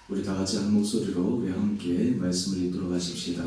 우리 다 같이 한 목소리로 우리 함께 말씀을 읽도록 하십시다.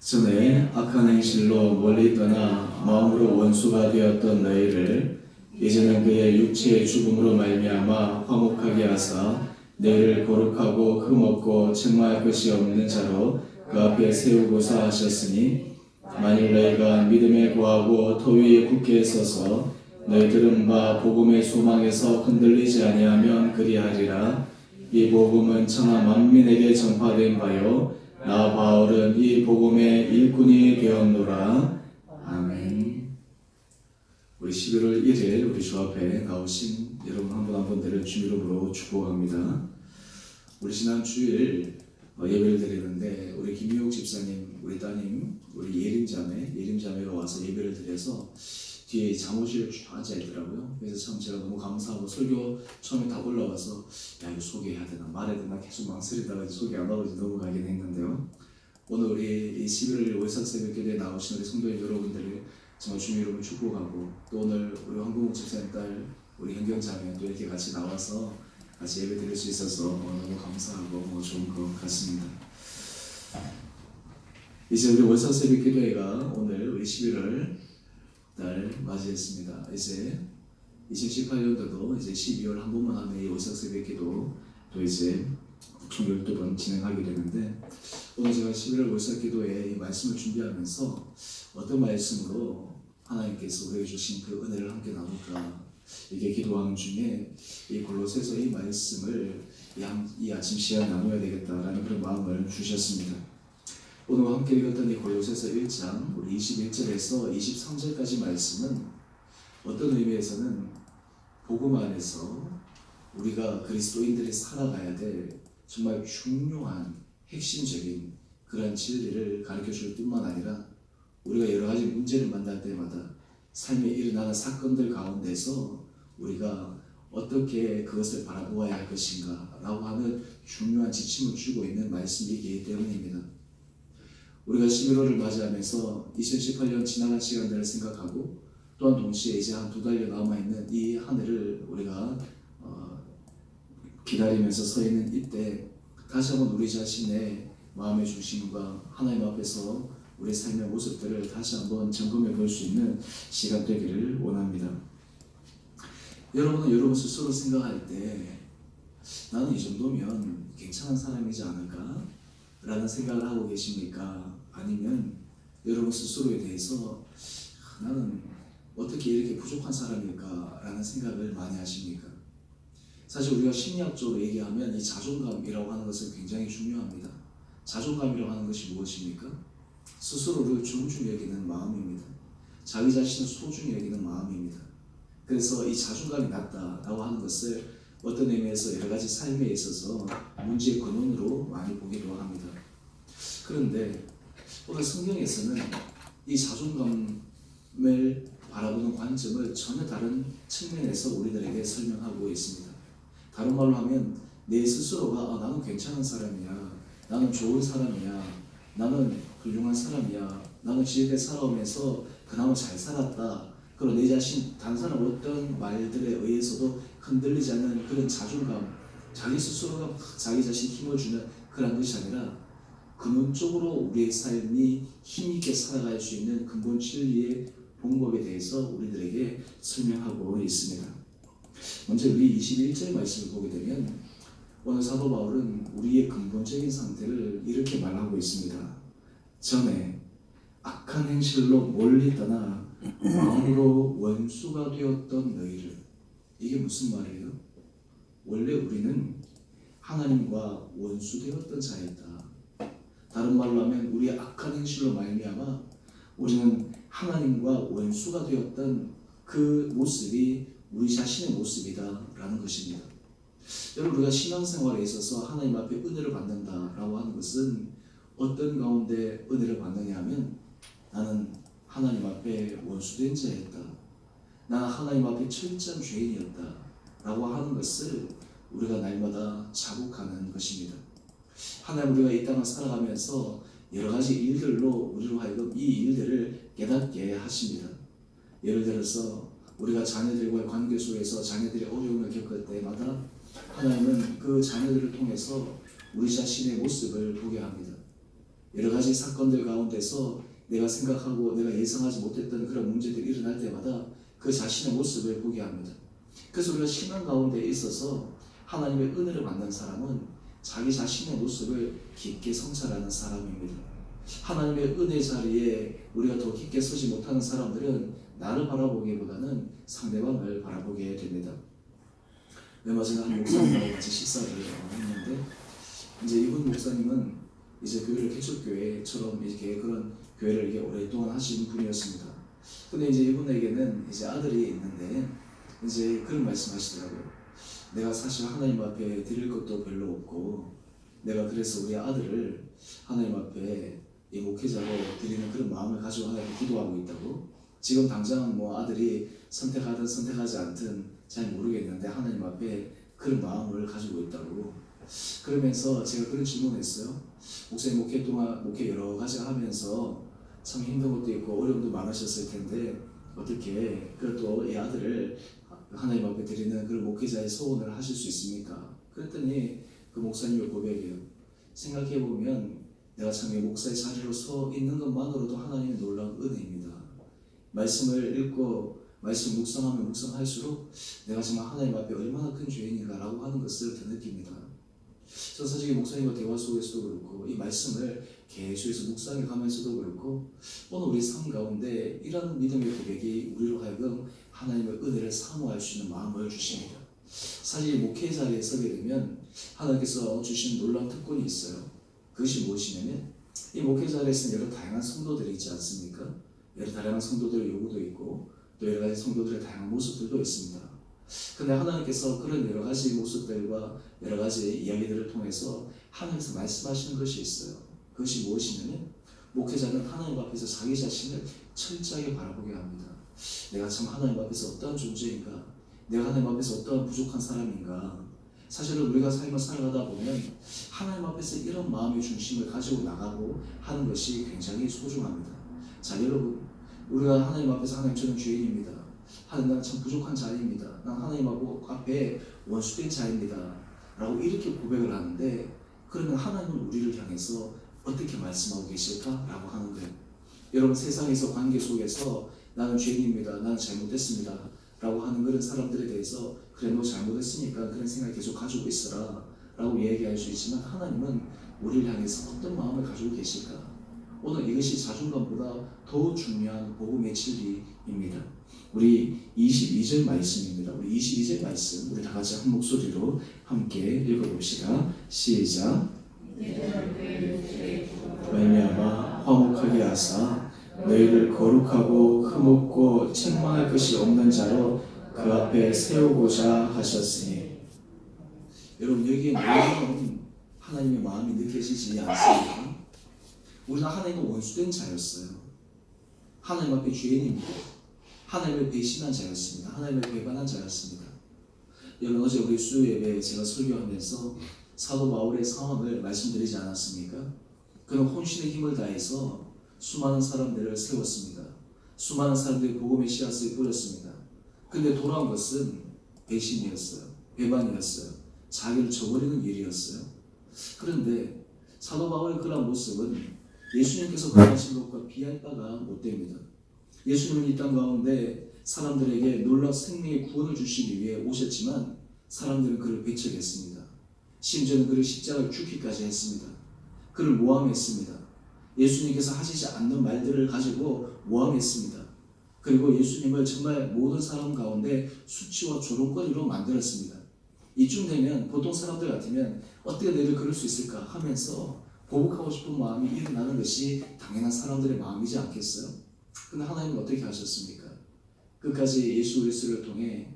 전에 악한 행실로 멀리 떠나 마음으로 원수가 되었던 너희를 이제는 그의 육체의 죽음으로 말미암아 화목하게 하사 너희를 거룩하고 흠없고 책망할 것이 없는 자로 그 앞에 세우고자 하셨으니 만일 너희가 믿음에 구하고 토 위에 굳게 서서 너희 들은 바 복음의 소망에서 흔들리지 아니하면 그리하리라. 이 복음은 천하 만민에게 전파된 바요 나 바울은 이 복음의 일꾼이 되었노라. 아멘. 우리 11월 1일 우리 주 앞에 나오신 여러분 한 분 한 분들을 주 이름으로 축복합니다. 우리 지난 주일 예배를 드리는데 우리 김미옥 집사님, 우리 따님, 우리 예림자매가 와서 예배를 드려서 뒤에 잠옷을 쫙 앉아있더라고요. 그래서 참 제가 너무 감사하고 설교 처음에 다 올라와서 야 이거 소개해야 되나 말해야 되나 계속 망설이다가 소개 안 하고 넘어가긴 했는데요. 오늘 우리 이 11월 월삭새벽교회에 나오신 우리 성도님 여러분들을 정말 주님 이름으로 축복하고 또 오늘 우리 황금옥 집사님 딸 우리 현경자매도 이렇게 같이 나와서 같이 예배 드릴 수 있어서 너무 감사하고 좋은 것 같습니다. 이제 우리 월삭새벽교회가 오늘 우리 11월 달 맞이했습니다. 이제 2018년도도 이제 12월 한 번만 하면 이 월삭새벽기도 또 이제 총 12번 진행하게 되는데 오늘 제가 11월 월삭기도에 이 말씀을 준비하면서 어떤 말씀으로 하나님께서 우리에게 주신 그 은혜를 함께 나눌까 이게 기도하는 중에 이 골로새서 이 말씀을 이 아침 시간 나눠야 되겠다라는 그런 마음을 주셨습니다. 오늘 함께 읽었던 이 골로새서 1장 우리 21절에서 23절까지 말씀은 어떤 의미에서는 복음 안에서 우리가 그리스도인들이 살아가야 될 정말 중요한 핵심적인 그런 진리를 가르쳐줄 뿐만 아니라 우리가 여러 가지 문제를 만날 때마다 삶에 일어나는 사건들 가운데서 우리가 어떻게 그것을 바라보아야 할 것인가 라고 하는 중요한 지침을 주고 있는 말씀이기 때문입니다. 우리가 11월을 맞이하면서 2018년 지나간 시간들을 생각하고 또한 동시에 이제 한 2달여 남아있는 이 한 해를 우리가 기다리면서 서 있는 이때 다시 한번 우리 자신의 마음의 중심과 하나님 앞에서 우리 삶의 모습들을 다시 한번 점검해 볼 수 있는 시간 되기를 원합니다. 여러분은 여러분 스스로 생각할 때 나는 이 정도면 괜찮은 사람이지 않을까? 라는 생각을 하고 계십니까? 아니면 여러분 스스로에 대해서 나는 어떻게 이렇게 부족한 사람일까? 라는 생각을 많이 하십니까? 사실 우리가 심리학적으로 얘기하면 이 자존감이라고 하는 것은 굉장히 중요합니다. 자존감이라고 하는 것이 무엇입니까? 스스로를 존중히 여기는 마음입니다. 자기 자신을 소중히 여기는 마음입니다. 그래서 이 자존감이 낮다라고 하는 것을 어떤 의미에서 여러 가지 삶에 있어서 문제의 근원으로 많이 보기도 합니다. 그런데 오늘 성경에서는 이 자존감을 바라보는 관점을 전혀 다른 측면에서 우리들에게 설명하고 있습니다. 다른 말로 하면 내 스스로가 나는 괜찮은 사람이야, 나는 좋은 사람이야, 나는 훌륭한 사람이야, 나는 지혜롭게 살아오면서 그나마 잘 살았다. 그리고 내 자신 다른 사람 어떤 말들에 의해서도 흔들리지 않는 그런 자존감, 자기 스스로가 자기 자신 힘을 주는 그런 것이 아니라 근원적으로 우리의 삶이 힘있게 살아갈 수 있는 근본 진리의 방법에 대해서 우리들에게 설명하고 있습니다. 먼저 우리 21절 말씀을 보게 되면 오늘 사도 바울은 우리의 근본적인 상태를 이렇게 말하고 있습니다. 전에 악한 행실로 멀리 떠나 마음으로 원수가 되었던 너희를. 이게 무슨 말이에요? 원래 우리는 하나님과 원수되었던 자였다. 다른 말로 하면 우리의 악한 행실로 말미암아 우리는 하나님과 원수가 되었던 그 모습이 우리 자신의 모습이다 라는 것입니다. 여러분, 우리가 신앙생활에 있어서 하나님 앞에 은혜를 받는다라고 하는 것은 어떤 가운데 은혜를 받느냐 하면 나는 하나님 앞에 원수된 자였다, 나는 하나님 앞에 철저한 죄인이었다 라고 하는 것을 우리가 날마다 자복하는 것입니다. 하나님, 우리가 이 땅을 살아가면서 여러 가지 일들로 우리로 하여금 이 일들을 깨닫게 하십니다. 예를 들어서 우리가 자녀들과의 관계 속에서 자녀들이 어려움을 겪을 때마다 하나님은 그 자녀들을 통해서 우리 자신의 모습을 보게 합니다. 여러 가지 사건들 가운데서 내가 생각하고 내가 예상하지 못했던 그런 문제들이 일어날 때마다 그 자신의 모습을 보게 합니다. 그래서 우리가 신앙 가운데 있어서 하나님의 은혜를 만난 사람은 자기 자신의 모습을 깊게 성찰하는 사람입니다. 하나님의 은혜 자리에 우리가 더 깊게 서지 못하는 사람들은 나를 바라보기보다는 상대방을 바라보게 됩니다. 얼마 전에 한 목사님하고 같이 식사를 했는데 이제 이분 목사님은 이제 교회를 개척교회처럼 이렇게 그런 교회를 이렇게 오랫동안 하신 분이었습니다. 근데 이제 이분에게는 이제 아들이 있는데 이제 그런 말씀하시더라고요. 내가 사실 하나님 앞에 드릴 것도 별로 없고 내가 그래서 우리 아들을 하나님 앞에 이 목회자로 드리는 그런 마음을 가지고 하나님께 기도하고 있다고. 지금 당장 뭐 아들이 선택하든 선택하지 않든 잘 모르겠는데 하나님 앞에 그런 마음을 가지고 있다고. 그러면서 제가 그런 질문을 했어요. 목사님 목회 동안 목회 여러 가지 하면서 참 힘든 것도 있고 어려움도 많으셨을 텐데 어떻게 그래도 이 아들을 하나님 앞에 드리는 그런 목회자의 소원을 하실 수 있습니까? 그랬더니 그 목사님의 고백이에요. 생각해보면 내가 참 이 목사의 자리로 서 있는 것만으로도 하나님의 놀라운 은혜입니다. 말씀을 읽고 말씀 묵상하면 묵상할수록 내가 정말 하나님 앞에 얼마나 큰 죄인인가라고 하는 것을 더 느낍니다. 저 사실 목사님과 대화 속에서도 그렇고 이 말씀을 계속해서 묵상해 가면서도 그렇고 오늘 우리 삶 가운데 이런 믿음의 고백이 우리로 하여금 하나님의 은혜를 사모할 수 있는 마음을 주십니다. 사실 목회 자리에 서게 되면 하나님께서 주신 놀라운 특권이 있어요. 그것이 무엇이냐면 이 목회 자리에서는 여러 다양한 성도들이 있지 않습니까? 여러 다양한 성도들의 요구도 있고 또 여러 가지 성도들의 다양한 모습들도 있습니다. 근데 하나님께서 그런 여러 가지 모습들과 여러 가지 이야기들을 통해서 하나님께서 말씀하시는 것이 있어요. 그것이 무엇이냐면 목회자는 하나님 앞에서 자기 자신을 철저하게 바라보게 합니다. 내가 참 하나님 앞에서 어떠한 존재인가? 내가 하나님 앞에서 어떠한 부족한 사람인가? 사실은 우리가 삶을 살아가다 보면 하나님 앞에서 이런 마음의 중심을 가지고 나가고 하는 것이 굉장히 소중합니다. 자, 여러분, 우리가 하나님 앞에서 하나님 저는 죄인입니다. 하나님 나는 참 부족한 자입니다. 난 하나님 앞에 원수된 자입니다. 라고 이렇게 고백을 하는데 그러면 하나님은 우리를 향해서 어떻게 말씀하고 계실까? 라고 하는 거예요. 여러분 세상에서 관계 속에서 나는 죄인입니다. 나는 잘못했습니다. 라고 하는 그런 사람들에 대해서 그래 너 잘못했으니까 그런 생각 계속 가지고 있어라 라고 얘기할 수 있지만 하나님은 우리를 향해서 어떤 마음을 가지고 계실까? 오늘 이것이 자존감보다 더 중요한 복음의 진리입니다. 우리 22절 말씀입니다. 우리 22절 말씀 우리 다 같이 한 목소리로 함께 읽어봅시다. 시작. 말미암아 화목하게 하사 너희를 거룩하고 흠없고 책망할 것이 없는 자로 그 앞에 세우고자 하셨으니. 여러분 여기에 놀라운 하나님의 마음이 느껴지지 않습니까? 우리는 하나님의 원수된 자였어요. 하나님 앞에 죄인입니다. 하나님을 배신한 자였습니다. 하나님을 배반한 자였습니다. 여러분 어제 우리 수요예배 제가 설교하면서 사도 바울의 상황을 말씀드리지 않았습니까? 그는 혼신의 힘을 다해서 수많은 사람들을 세웠습니다. 수많은 사람들이 복음의 씨앗을 뿌렸습니다. 그런데 돌아온 것은 배신이었어요. 배반이었어요. 자기를 저버리는 일이었어요. 그런데 사도 바울의 그런 모습은 예수님께서 구하신 것과 비할 바가 못 됩니다. 예수님은 이 땅 가운데 사람들에게 놀라운 생명의 구원을 주시기 위해 오셨지만 사람들은 그를 배척했습니다. 심지어는 그를 십자가에 죽기까지 했습니다. 그를 모함했습니다. 예수님께서 하시지 않는 말들을 가지고 모함했습니다. 그리고 예수님을 정말 모든 사람 가운데 수치와 조롱거리로 만들었습니다. 이쯤 되면 보통 사람들 같으면 어떻게 너희를 그럴 수 있을까 하면서 보복하고 싶은 마음이 일어나는 것이 당연한 사람들의 마음이지 않겠어요? 근데 하나님은 어떻게 하셨습니까? 끝까지 예수 그리스도를 통해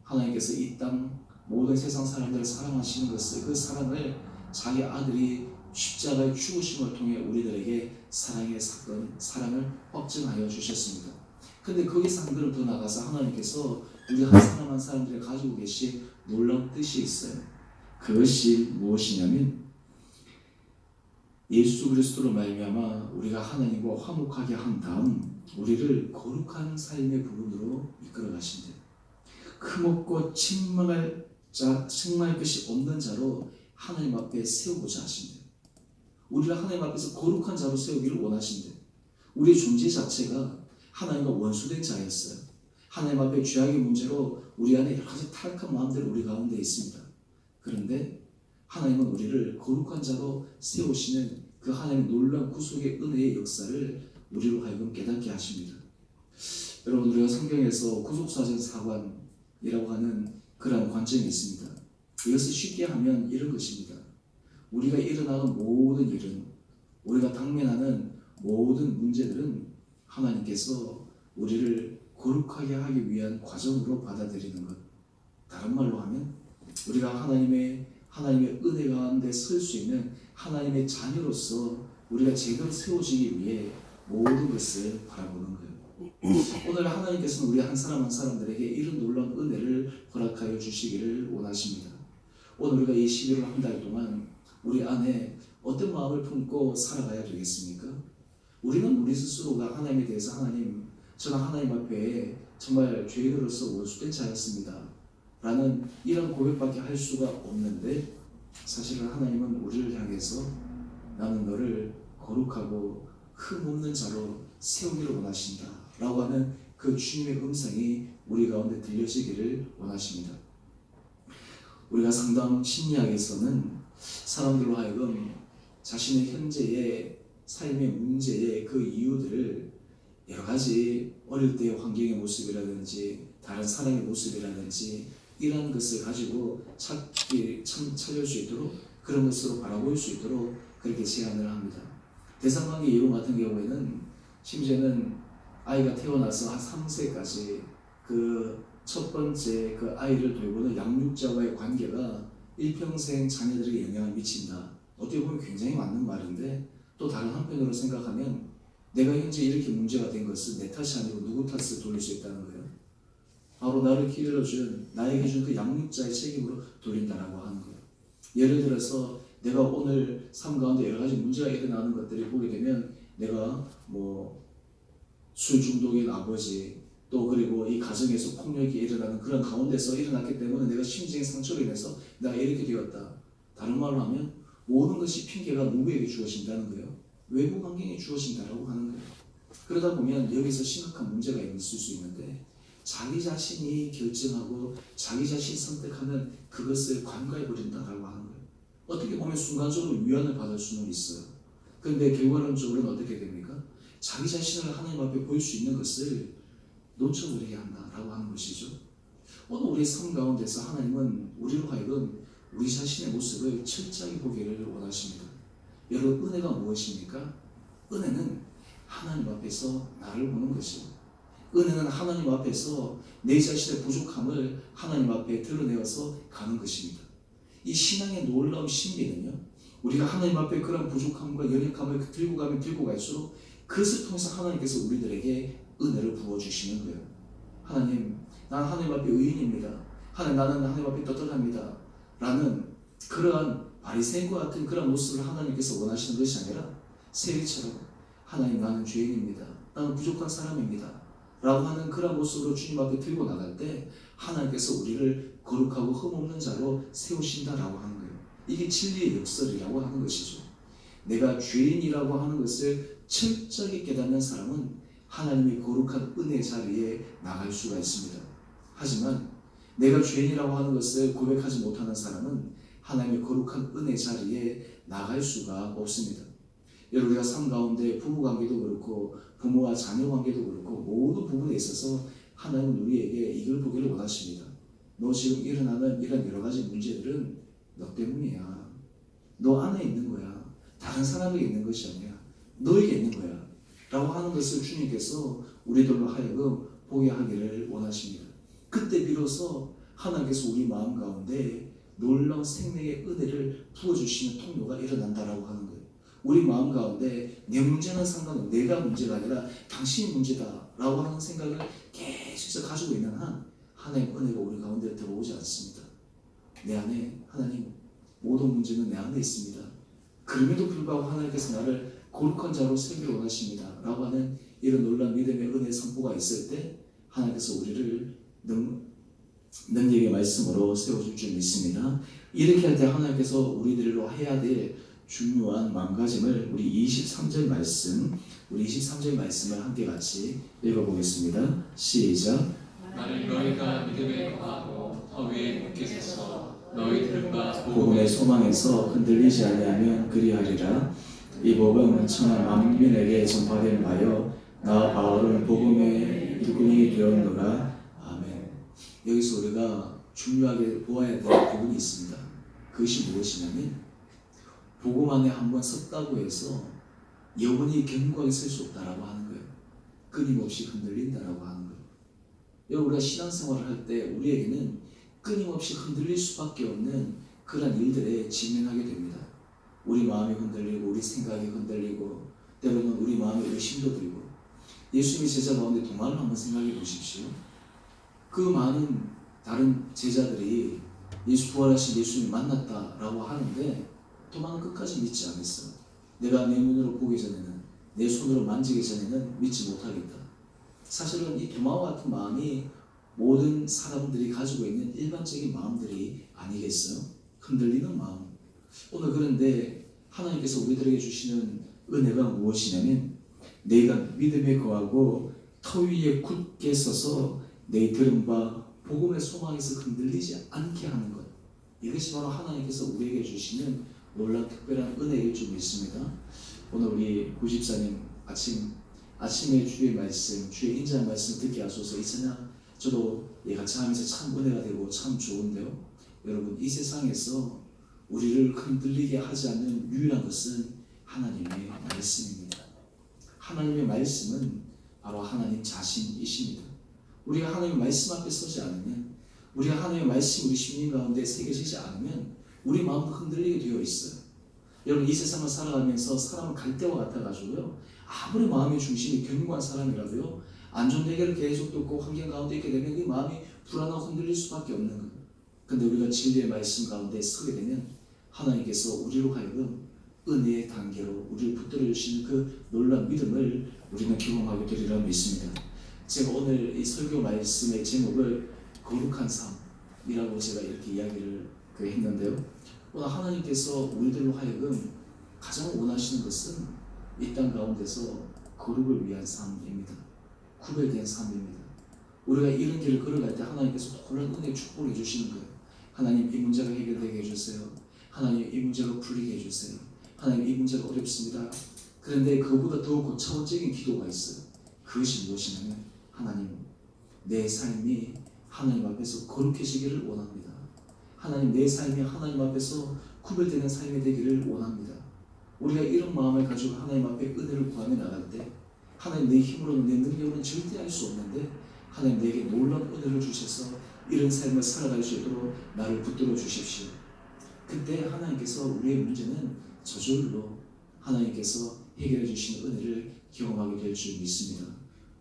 하나님께서 이 땅 모든 세상 사람들을 사랑하시는 것을 그 사랑을 자기 아들이 십자가의 죽으심을 통해 우리들에게 사랑의 사건, 사랑을 확증하여 주셨습니다. 근데 거기서 한 걸음 더 나가서 하나님께서 우리 한 사람 한 사람들이 가지고 계신 놀라운 뜻이 있어요. 그것이 무엇이냐면 예수 그리스도로 말미암아 우리가 하나님과 화목하게 한 다음 우리를 거룩한 삶의 부분으로 이끌어 가신대요. 흠없고 책망할 자, 책망할 것이 없는 자로 하나님 앞에 세우고자 하신대요. 우리를 하나님 앞에서 거룩한 자로 세우기를 원하신대요. 우리의 존재 자체가 하나님과 원수된 자였어요. 하나님 앞에 죄악의 문제로 우리 안에 여러 가지 타락한 마음들이 우리 가운데 있습니다. 그런데 하나님은 우리를 거룩한 자로 세우시는 그 하나님의 놀라운 구속의 은혜의 역사를 우리로 하여금 깨닫게 하십니다. 여러분, 우리가 성경에서 구속사정 사관이라고 하는 그런 관점이 있습니다. 이것을 쉽게 하면 이런 것입니다. 우리가 일어나는 모든 일은, 우리가 당면하는 모든 문제들은 하나님께서 우리를 거룩하게 하기 위한 과정으로 받아들이는 것. 다른 말로 하면 우리가 하나님의 은혜 가운데 설 수 있는 하나님의 자녀로서 우리가 제대로 세워지기 위해 모든 것을 바라보는 거예요. 오늘 하나님께서는 우리 한 사람 한 사람들에게 이런 놀라운 은혜를 허락하여 주시기를 원하십니다. 오늘 우리가 이 11월 한 달 동안 우리 안에 어떤 마음을 품고 살아가야 되겠습니까? 우리는 우리 스스로가 하나님에 대해서 하나님, 저는 하나님 앞에 정말 죄인으로서 원수된 자였습니다 라는 이런 고백밖에 할 수가 없는데, 사실은 하나님은 우리를 향해서 나는 너를 거룩하고 흠없는 자로 세우기를 원하신다 라고 하는 그 주님의 음성이 우리 가운데 들려지기를 원하십니다. 우리가 상담 심리학에서는 사람들로 하여금 자신의 현재의 삶의 문제의 그 이유들을 여러 가지 어릴 때의 환경의 모습이라든지 다른 사람의 모습이라든지 이런 것을 가지고 찾을 수 있도록, 그런 것으로 바라볼 수 있도록 그렇게 제안을 합니다. 대상관계 이론 같은 경우에는 심지어는 아이가 태어나서 한 3세까지 그 첫 번째 그 아이를 돌보는 양육자와의 관계가 일평생 자녀들에게 영향을 미친다. 어떻게 보면 굉장히 맞는 말인데, 또 다른 한편으로 생각하면 내가 현재 이렇게 문제가 된 것은 내 탓이 아니고 누구 탓을 돌릴 수 있다는 거예요. 바로 나를 길러준, 나에게 준 그 양육자의 책임으로 돌린다라고 하는 거예요. 예를 들어서 내가 오늘 삶 가운데 여러 가지 문제가 일어나는 것들을 보게 되면, 내가 술 중독인 아버지, 또 그리고 이 가정에서 폭력이 일어나는 그런 가운데서 일어났기 때문에 내가 심적인 상처로 인해서 내가 이렇게 되었다. 다른 말로 하면 모든 것이 핑계가 누구에게 주어진다는 거예요. 외부 환경에 주어진다라고 하는 거예요. 그러다 보면 여기서 심각한 문제가 있을 수 있는데, 자기 자신이 결정하고 자기 자신이 선택하는 그것을 관가해버린다라고 하는 거예요. 어떻게 보면 순간적으로 위안을 받을 수는 있어요. 그런데 결과론적으로는 어떻게 됩니까? 자기 자신을 하나님 앞에 보일 수 있는 것을 놓쳐버리게 한다라고 하는 것이죠. 오늘 우리의 삶 가운데서 하나님은 우리로 하여금 우리 자신의 모습을 철저하게 보기를 원하십니다. 여러분, 은혜가 무엇입니까? 은혜는 하나님 앞에서 나를 보는 것이에요. 은혜는 하나님 앞에서 내 자신의 부족함을 하나님 앞에 드러내어서 가는 것입니다. 이 신앙의 놀라운 신비는요, 우리가 하나님 앞에 그런 부족함과 연약함을 들고 가면 들고 갈수록 그것을 통해서 하나님께서 우리들에게 은혜를 부어주시는 거예요. 하나님, 나는 하나님 앞에 의인입니다. 나는 하나님 앞에 떳떳합니다 라는 그러한 바리새인과 같은 그런 모습을 하나님께서 원하시는 것이 아니라, 세리처럼 하나님, 나는 죄인입니다, 나는 부족한 사람입니다 라고 하는 그런 모습으로 주님 앞에 들고 나갈 때 하나님께서 우리를 거룩하고 흠없는 자로 세우신다라고 하는 거예요. 이게 진리의 역설이라고 하는 것이죠. 내가 죄인이라고 하는 것을 철저하게 깨닫는 사람은 하나님의 거룩한 은혜 자리에 나갈 수가 있습니다. 하지만 내가 죄인이라고 하는 것을 고백하지 못하는 사람은 하나님의 거룩한 은혜 자리에 나갈 수가 없습니다. 여러분, 우리가 삶 가운데 부부관계도 그렇고 부모와 자녀관계도 그렇고 모든 부분에 있어서 하나님은 우리에게 이걸 보기를 원하십니다. 너 지금 일어나는 이런 여러 가지 문제들은 너 때문이야. 너 안에 있는 거야. 다른 사람에게 있는 것이 아니야. 너에게 있는 거야 라고 하는 것을 주님께서 우리들로 하여금 보게 하기를 원하십니다. 그때 비로소 하나님께서 우리 마음 가운데 놀라운 생명의 은혜를 부어주시는 통로가 일어난다라고 하는 거예요. 우리 마음 가운데 내 문제는 상관없고, 내가 문제가 아니라 당신이 문제다라고 하는 생각을 계속해서 가지고 있는 한 하나님의 은혜가 우리 가운데 들어오지 않습니다. 내 안에 하나님, 모든 문제는 내 안에 있습니다. 그럼에도 불구하고 하나님께서 나를 거룩한 자로 세우기를 원하십니다 라고 하는 이런 놀라운 믿음의 은혜 선포가 있을 때 하나님께서 우리를 능력의 말씀으로 세워줄 줄 믿습니다. 이렇게 할 때 하나님께서 우리들로 해야 될 중요한 마음가짐을 우리 23절 말씀을 함께 같이 읽어보겠습니다. 시작. 나는 너희가 믿음에 거하고 더 위에 굳게 서서 너희들과 복음의 소망에서 흔들리지 아니하면 그리하리라. 이 복음은 천하 만민에게 전파된 바요 나 바울은 복음의 일꾼이 되었노라. 아멘. 여기서 우리가 중요하게 보아야 될 부분이 있습니다. 그것이 무엇이냐면 복음 안에 한번 섰다고 해서 영원히 견고하게 설 수 없다라고 하는 거예요. 끊임없이 흔들린다라고 하는 거예요. 여러분, 우리가 신앙생활을 할 때 우리에게는 끊임없이 흔들릴 수밖에 없는 그런 일들에 직면하게 됩니다. 우리 마음이 흔들리고 우리 생각이 흔들리고 때로는 우리 마음에 의심도 들고 예수님의 제자 가운데 도마를 한번 생각해 보십시오. 그 많은 다른 제자들이 부활하신 예수님을 만났다라고 하는데 도마는 끝까지 믿지 않았어요. 내가 내 눈으로 보기 전에는, 내 손으로 만지기 전에는 믿지 못하겠다. 사실은 이 도마와 같은 마음이 모든 사람들이 가지고 있는 일반적인 마음들이 아니겠어요? 흔들리는 마음. 오늘 그런데 하나님께서 우리들에게 주시는 은혜가 무엇이냐면 내가 믿음에 거하고 터 위에 굳게 서서 내 들음과 복음의 소망에서 흔들리지 않게 하는 것. 이것이 바로 하나님께서 우리에게 주시는 놀라운 특별한 은혜일 줄 믿습니다. 오늘 우리 구집사님 아침에 주의 말씀, 주의 인자한 말씀 듣게 하소서. 이 찬양 저도 같이 하면서 참 은혜가 되고 참 좋은데요. 여러분, 이 세상에서 우리를 흔들리게 하지 않는 유일한 것은 하나님의 말씀입니다. 하나님의 말씀은 바로 하나님 자신이십니다. 우리가 하나님의 말씀 앞에 서지 않으면, 우리가 하나님의 말씀 우리 심령 가운데 새겨지지 않으면 우리 마음도 흔들리게 되어 있어요. 여러분, 이 세상을 살아가면서 사람은 갈대와 같아가지고요, 아무리 마음의 중심이 견고한 사람이라도요, 안 좋은 얘기를 계속 듣고 환경 가운데 있게 되면 그 마음이 불안하고 흔들릴 수밖에 없는 거예요. 근데 우리가 진리의 말씀 가운데 서게 되면 하나님께서 우리로 하여금 은혜의 단계로 우리를 붙들어 주시는 그 놀라운 믿음을 우리는 경험하게 되리라 믿습니다. 제가 오늘 이 설교 말씀의 제목을 거룩한 삶이라고 제가 이렇게 이야기를 했는데요. 오늘 하나님께서 우리들로 하여금 가장 원하시는 것은 이 땅 가운데서 거룩을 위한 삶입니다. 구별된 삶입니다. 우리가 이런 길을 걸어갈 때 하나님께서 놀라운 은혜의 축복을 해주시는 거예요. 하나님, 이 문제가 해결되게 해주세요. 하나님, 이 문제가 풀리게 해주세요. 하나님, 이 문제가 어렵습니다. 그런데 그보다 더 고차원적인 기도가 있어요. 그것이 무엇이냐면 하나님, 내 삶이 하나님 앞에서 거룩해지기를 원합니다. 하나님, 내 삶이 하나님 앞에서 구별되는 삶이 되기를 원합니다. 우리가 이런 마음을 가지고 하나님 앞에 은혜를 구하며 나갈 때 하나님, 내 힘으로는 내 능력으로는 절대 할 수 없는데 하나님, 내게 놀라운 은혜를 주셔서 이런 삶을 살아갈 수 있도록 나를 붙들어 주십시오. 그때 하나님께서 우리의 문제는 저절로 하나님께서 해결해 주시는 은혜를 경험하게 될 줄 믿습니다.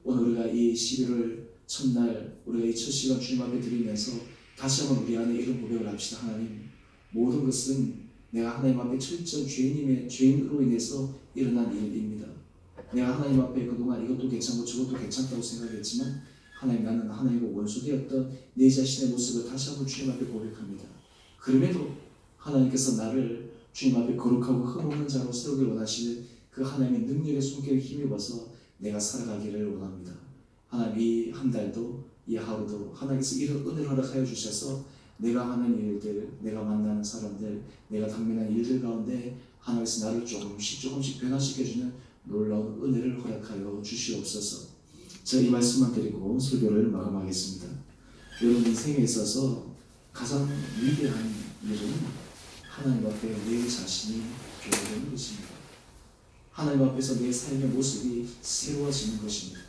오늘 우리가 이 11월 첫날 우리가 이 첫 시간 주님 앞에 드리면서 다시 한번 우리 안에 이런 고백을 합시다. 하나님, 모든 것은 내가 하나님 앞에 철저한 죄인으로 인해서 일어난 일입니다. 내가 하나님 앞에 그동안 이것도 괜찮고 저것도 괜찮다고 생각했지만 하나님, 나는 하나님과 원수되었던 내 자신의 모습을 다시 한번 주님 앞에 고백합니다. 그럼에도 하나님께서 나를 주님 앞에 거룩하고 흠없는 자로 세우길 원하시는 그 하나님의 능력의 손길에 힘입어서 내가 살아가기를 원합니다. 하나님, 이 한 달도 이 하루도 하나님께서 이런 은혜를 허락하여 주셔서 내가 하는 일들, 내가 만나는 사람들, 내가 당면한 일들 가운데 하나님께서 나를 조금씩 변화시켜주는 놀라운 은혜를 허락하여 주시옵소서. 제가 이 말씀만 드리고 설교를 마감하겠습니다. 여러분 인생에 있어서 가장 위대한 일은 하나님 앞에 내 자신이 변화되는 것입니다. 하나님 앞에서 내 삶의 모습이 새로워지는 것입니다.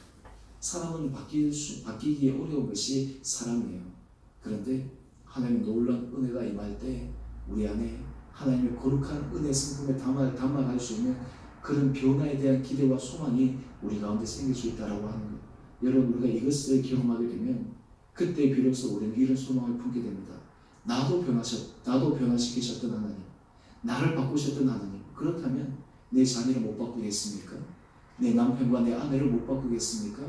사람은 바뀌기 어려운 것이 사람이에요. 그런데 하나님의 놀라운 은혜가 임할 때 우리 안에 하나님의 거룩한 은혜 성품에 담아갈 수 있는 그런 변화에 대한 기대와 소망이 우리 가운데 생길 수 있다고 하는 것. 여러분, 우리가 이것을 경험하게 되면 그때 비로소 우리는 이런 소망을 품게 됩니다. 나도 변화시키셨던 하나님, 나를 바꾸셨던 하나님, 그렇다면 내 자녀를 못 바꾸겠습니까? 내 남편과 내 아내를 못 바꾸겠습니까?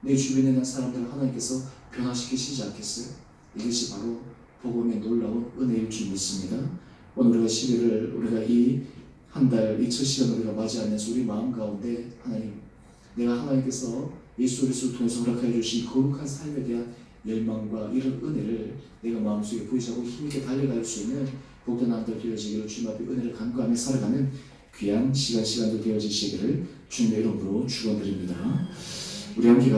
내 주변에 있는 사람들을 하나님께서 변화시키시지 않겠어요? 이것이 바로 복음의 놀라운 은혜일 줄 믿습니다. 오늘 우리가 11월 우리가 이 한 달 이 첫 시간 우리가 맞이하면서 우리 마음 가운데 하나님, 내가 하나님께서 예수 그리스도를 통해서 허락하여 주신 거룩한 삶에 대한 열망과 이런 은혜를 내가 마음속에 보이자고 힘있게 달려갈 수 있는 복된 한 달 되어지기를 주님 앞에 은혜를 간구하며 살아가는 귀한 시간도 되어지시기를 주님의 이름으로 축원드립니다. 우리 함께